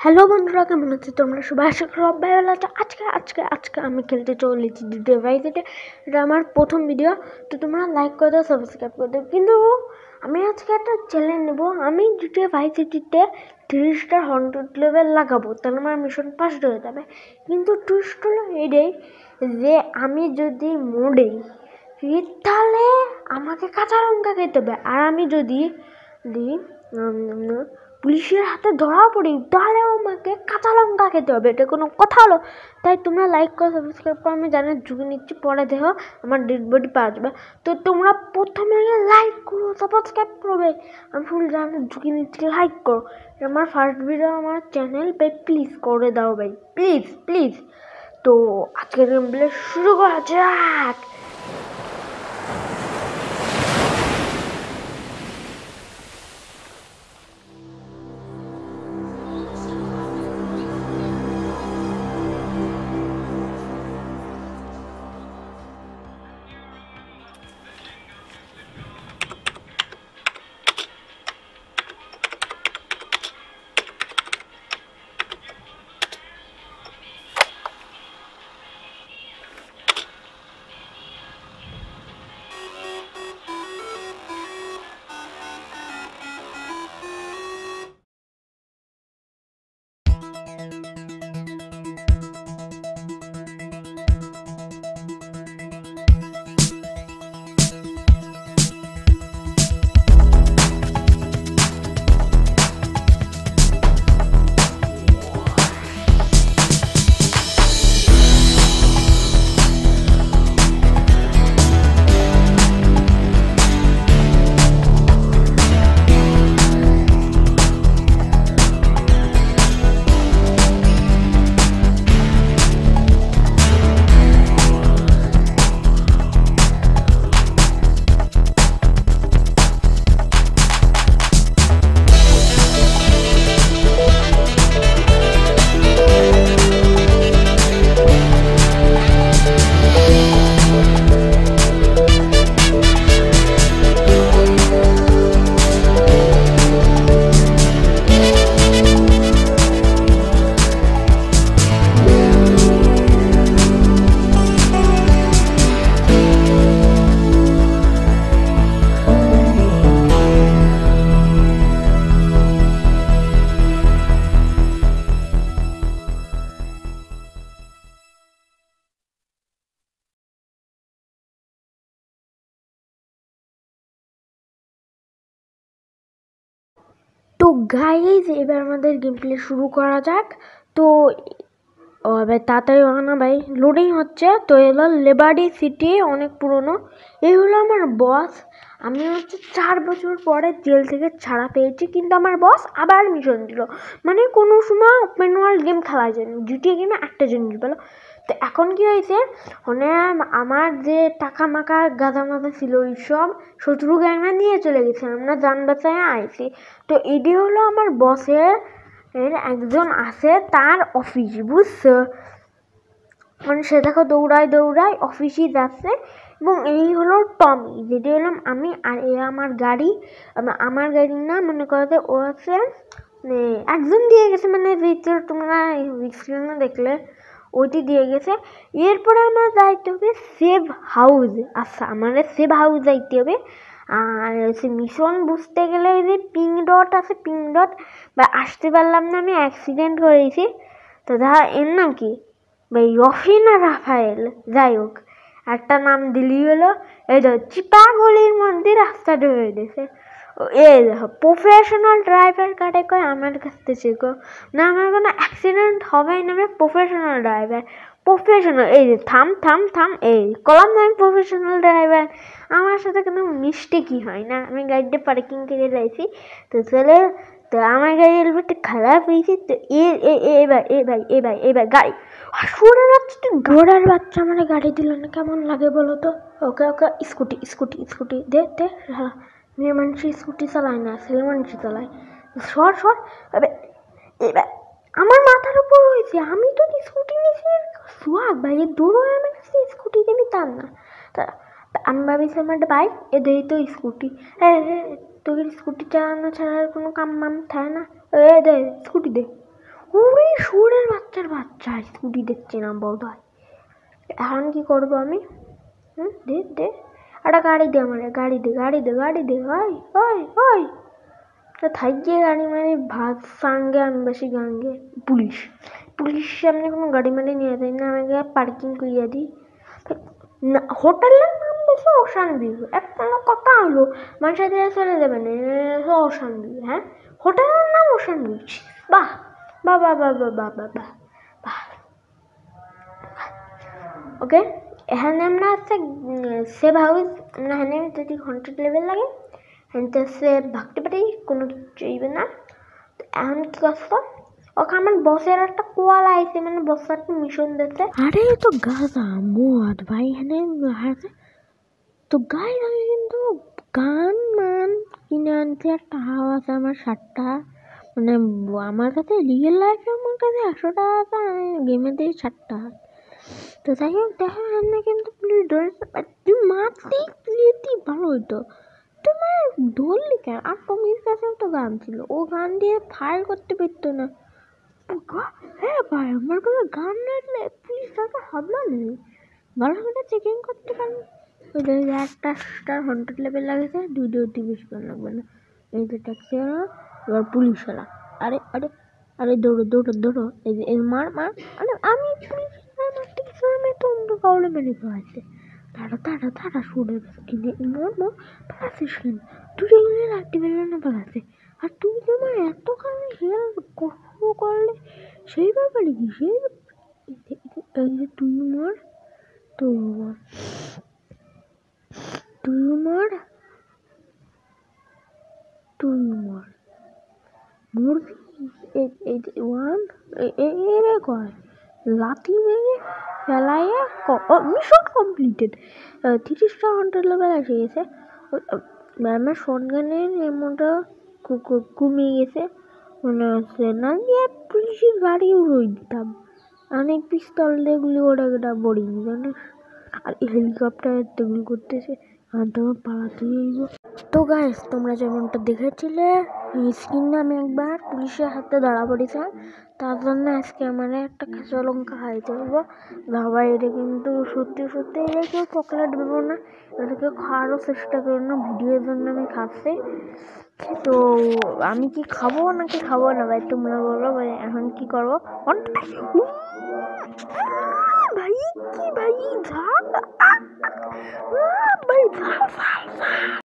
Hello বন্ধুরা, কেমন আছো তোমরা সবাই? আশা করি সবাই ভালো আছো। আজকে আমি খেলতে চলেছি GTA Vice City। এটা আমার প্রথম ভিডিও, তো তোমরা লাইক করে দাও, সাবস্ক্রাইব করে দাও। কিন্তু আমি আজকে একটা চ্যালেঞ্জ নেবো। আমি GTA Vice Cityতে 3 star haunted level লাগাবো, তাহলে আমার মিশন ফার্স্ট হয়ে যাবে। কিন্তু টুইস্ট হলো এটাই যে আমি যদি মরি তাহলে আমাকে কাঁচা লঙ্কা খেতে হবে। আর আমি যদি পুলিশের হাতে ধরা পড়ি তাহলে আমাকে কাঁচা লঙ্কা খেতে হবে। এটা কোনো কথা হলো? তাই তোমরা লাইক করো, সাবস্ক্রাইব করো। আমি জানি ঝুঁকি নিচ্ছি, পরে দেখো আমার ডেড বডি পাওয়া যাবে। তো তোমরা প্রথমে লাইক করো, সাবস্ক্রাইব করবে। আমি ফুল জানি ঝুঁকি নিচ্ছি, লাইক করো। আমার ফার্স্ট ভিডিও আমার চ্যানেল ভাই, প্লিজ করে দাও ভাই, প্লিজ প্লিজ। তো আজকের গেম প্লে শুরু করা যাক। তো গাইজ, এবার আমাদের গেম প্লে শুরু করা যাক। তো এবার তাড়াতাড়ি না ভাই, লোডিং হচ্ছে। তো এলো লিবার্টি সিটি, অনেক পুরনো। এই হলো আমার বস। আমি 4 বছর পরে জেল থেকে ছাড়া পেয়েছি, কিন্তু আমার বস আবার মিশন দিল। মানে কোনো সময় ওপেন ওয়ার্ল্ড গেম খেলা যায় না, জিটিএ গেমে একটা জিনিস পেলো। তো এখন কি হয়েছে, মানে আমার যে টাকা মাকা গাদা মাদা ছিল ওইসব শত্রু গ্যাংরা নিয়ে চলে গেছে, আমরা যান বাঁচায় আইছি। তো এটি হলো আমার বসের একজন আছে, তার অফিস, বুঝছো? মানে সে দেখো দৌড়ায় অফিসই যাচ্ছে। এবং এই হলো টমি, যেটি হলাম আমি। আর এ আমার গাড়ি, আমার গাড়ি না, মনে করতে ও আছে একজন দিয়ে গেছে, মানে তোমরা স্ক্রিনে দেখলে ওইটি দিয়ে গেছে। এরপরে আমার যাইতে হবে সেভ হাউস। আচ্ছা, আমাদের সেভ হাউস যাইতে হবে। আর সে মিশন বুঝতে গেলে এই যে পিঙ্ক ডট আছে, পিঙ্ক ডট বা আসতে পারলাম না, আমি অ্যাক্সিডেন্ট করেছি। তো দেখা এর নাম কি ভাই, রফি না রাফায়েল, যাই হোক একটা নাম দিলেই হলো। এই তো চিপা গলির মধ্যে রাস্তাটা হয়ে গেছে। এই দেখো প্রফেশনাল ড্রাইভার কাটে কয় আমার কাছ থেকে শেখো না, আমার কোনো অ্যাক্সিডেন্ট হবেই না। আমি প্রফেশনাল ড্রাইভার, প্রফেশনাল। এই যে থাম থাম থাম, এই কলাম না, আমি প্রফেশনাল ড্রাইভার। আমার সাথে কোনো মিস্টেকই হয় না। আমি গাড়িটা পার্কিং করে যাইছি। তো চলে, তো আমার গাড়ি হেলমেটটা খারাপ হয়েছে। তো এবার গাড়ি সুরের বাচ্চা, তুই ঘোড়ার বাচ্চা মানে গাড়ি দিল না, কেমন লাগে বলো তো? ওকে স্কুটি দে। হ্যাঁ, মেয়ে মানুষ স্কুটি চালায় না, ছেলে মানুষ চালায়। সর এবার আমার মাথার উপর রয়েছে, আমি তো স্কুটি নিয়েছি। সোয়াগ ভাই, দৌড়ো আমার কাছে স্কুটি দেবি তার না। তা আমি ভাবিছি আমার একটা বাইক, এ দেই তো স্কুটি। হ্যাঁ, তোকে স্কুটি চালানো ছাড়া কোনো কাম মাম থাকে না? এ দে স্কুটি দে। ওরে শুয়োরের বাচ্চার বাচ্চা স্কুটি দেখছি না বোধ হয়। এখন কি করবো আমি? দে দে একটা গাড়ি দে, আমার গাড়ি দে, গাড়ি দে, গাড়ি দে। ওই ওই ওই থাকিয়ে গাড়ি মারি ভাত সাঙ্গে আমি বেশি গাঙ্গে পুলিশ পুলিশ সামনে কোনো গাড়ি মারি নিয়ে যায় না, আমাকে পার্কিং করিয়ে দিই। হোটেলের নাম বলছে ওশান ভিউ, একটা কথা হলো মানুষের দিয়ে চলে যাবে না ওশান ভিউ। হ্যাঁ, হোটেলের নাম ওশান ভিউ। বাহ বাহ বাহ বাহ বাহ বাহ বাহ বাহ বাহ। ওকে, এখানে আমরা আছে সেভ হাউস, আমরা এখানে যদি ঘন্টার লেভেল লাগে এখানে সে ভাগতে পারি, কোনো কিছু চাইবে না। তো এখন কি করছো? ওকে আমার বসের একটা কোয়াল আইছে, মানে বসের একটা মিশন দিতে। আরে তো গাধা মদ ভাই এখানে আছে। তো গাই আমি কিন্তু গান মান কিনে আনতে একটা হাওয়া আছে আমার 60টা, মানে আমার কাছে রিয়েল লাইফে আমার কাছে 100 টাকা আছে, আমি গেমে দিই 60টা। তো যাই হোক দেখা না, কিন্তু পুলিশ ধরেছে, তুই মারতেই তুই ভালো হইতো, তুমি ধরলি কেন? আর টমির কাছেও তো গান ছিল, ও গান দিয়ে ফায়ার করতে পারতো না। হ্যাঁ ভাই, আমার কাছে গান রাখলে পুলিশ তাকে হাবলা নেই, ভালো করে চেকিং করতে পারবে। ওই একটা স্টার 100 লেভেল লাগেছে, দুইটি বেশি গান লাগবে না। এই যে ট্যাক্সি এবার পুলিশ হলা। আরে আরে আরে দৌড়ো দৌড়ো দৌড়ো, এই যে এই মার মার। আরে আমি পুলিশ মারতে গেছি, আমি তো অন্য কাউরে মেরে পাওয়াছে। তারা তারা তারা শুনে কিনে মর মর পালাচ্ছিস কেন? তুই এগুলো রাখতে পারবে না পালাচ্ছে, আর তুই তোমার এতখানি হেল্প করলে সেই ব্যাপারে কি? সেই এই যে তুই মর, তুই মর, তুই মর, তুই মর, মরবি। এই যে ওয়ান এরে কয় লাথি মেরে ফেলাইয়া মিশন কমপ্লিটেড। 30টা 100 লেভেল এসে গেছে। আমার শটগানের এমনটা কমে গেছে মনে হচ্ছে, না দিয়ে পুলিশের গাড়ি উড়িয়ে দিতাম। অনেক পিস্তল দিয়ে গুলি ওটা বড়ি জানিস, আর হেলিকপ্টার গুলি করতেছে, আর তোমার পালাতে যাইব। তো গাইস, তোমরা যেমনটা দেখেছিলে স্ক্রিনে আমি একবার পুলিশের হাতে ধরা পড়েছিলাম, তার জন্য আজকে আমার একটা কাঁচা লঙ্কা খাইতে হইব। বাবা, এটা কিন্তু সত্যি সত্যি এটা কেউ চকলেট দেবো না, এটাকে খাওয়ারও চেষ্টা করো না, ভিডিওর জন্য আমি খাচ্ছি। তো আমি কি খাবো নাকি খাবো না ভাই, তোমরা বলো ভাই, এখন কি করবো? ভাই কি ভাই ঝাল ভাই ঝাল।